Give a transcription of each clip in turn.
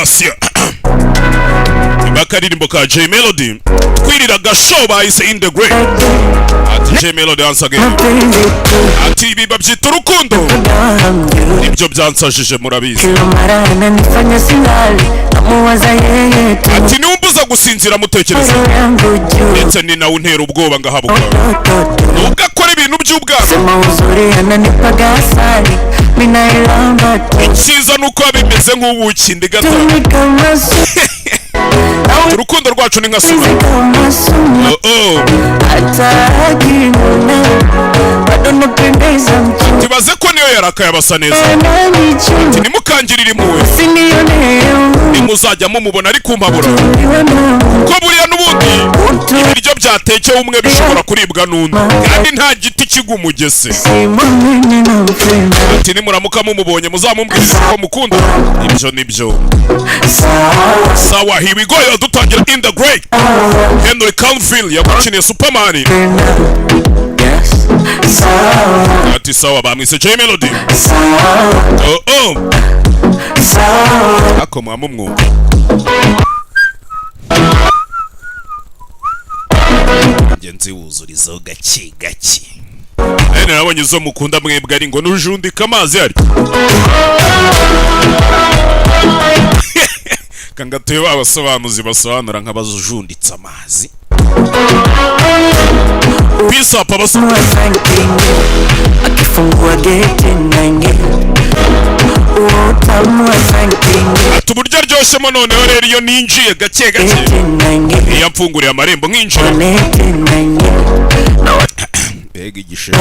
station bakaririmbo ka Jay Melody kwirira gashow bahise in the great ati Jay Melody once again ati biba byita urukundo ibyo byansashije murabizi ati numbuza gusinzira mutekereza ndetse ni nawe untera ubwoba ngahabuka nubwo akora ibintu by'ubwana icyiza nuko bimeze nk'ubuki ndigata urukundo rwacu ni nka sima tibaze ko niyo yarakaye abasa neza ati nimukangirire impuhwe nimuzajya mumubona ari kumpabura ko buriya n'ubundi ibiryo byatekewe umwe bishobora kuribwa n'undi kandi nta giti kigwa umugese ati nimuramuka mumubonye muzamumbwiriza ko mukunda ibyo nibyo sawa here we go dutangira in the great Henry Cavill yakukiniye Superman ati sawa bamwise Jay Melody ako mwamumwuka ngenzi wuzurizo gake gake ene nabonye zo mukunda mwebwe ari ngo nujundika amazi ari kangatuye abasobanuzi basobanura nk'abazujunditse amazi pisa pabaso akifungua gate nange ati uburyo aryoshemo noneho rero iyo ninjiye gake gake iyo mfunguriye amarembo nk'injira mbega igishe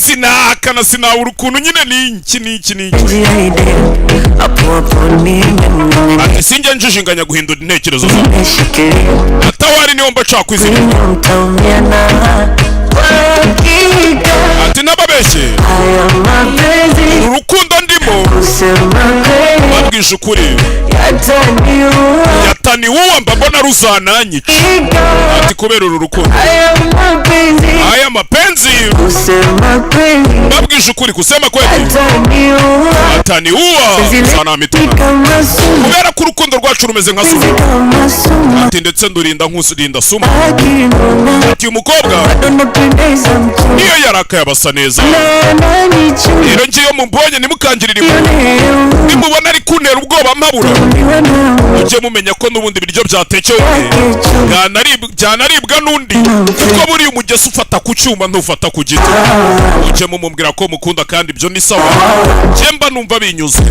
sinahakana sinabura ukuntu nyine n'iki ati sinjya njijinganya guhindura intekerezo zawe atawari niyo mba nshaka kwizina ati n'ababeshye urukundo ndimo babwije ukuri yataniwe uwo mbabona ruzananyica ati kubera uru rukundo aya mapenzi babwije ukuri kusema kweli yataniwe uwo ruzanamitana kubera ko urukundo rwacu rumeze nka suma ati ndetse ndurinda nk'urinda suma ati umukobwa niyo yarakaye abasa neza rero ngiyo mumbonye nimukangirire nimubona ari kuntera ubwoba mpabura ujye mumenya ko n'ubundi biryo byatekewe byanaribwa n'undi kuko buriya umugezi ufata ku cyuma ntufata ku giti ujye mumumbwira ko mukunda kandi ibyo ni sawa njye mba numva binyuze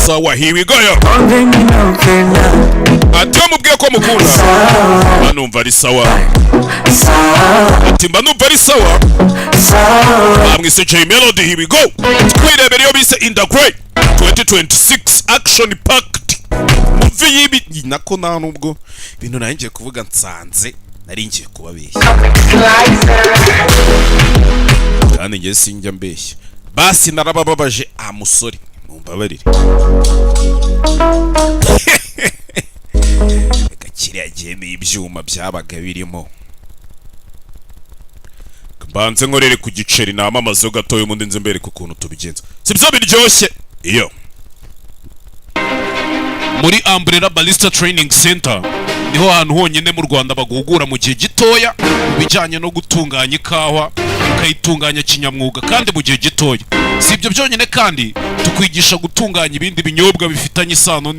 sawa here we go ati iyo mubwiye ko mukunda mba numva ari sawa ati mba numva ari sawa bamwise Jay Melody here we go twirebera iyo bise in the great 2026 action packed movie yibi nako nta nubwo ibintu nari ngiye kuvuga nsanze nari ngiye kubabeshya kandi ngiye sinjya mbeshya basi narabababaje musore mumbabarire kiriya giheme ibyuma byabaga birimo mbanze nkorere ku giceri namamaze yo gatoya umundi nze mbere ku kuntu tubigenza sibyo biryoshye iyo muri Umbrella Barista Training Center niho hantu honyine mu Rwanda baguhugura mu gihe gitoya mu bijyanye no gutunganya ikawa ukayitunganya kinyamwuga kandi mu gihe gitoya si ibyo byonyine kandi tukwigisha gutunganya ibindi binyobwa bifitanye isano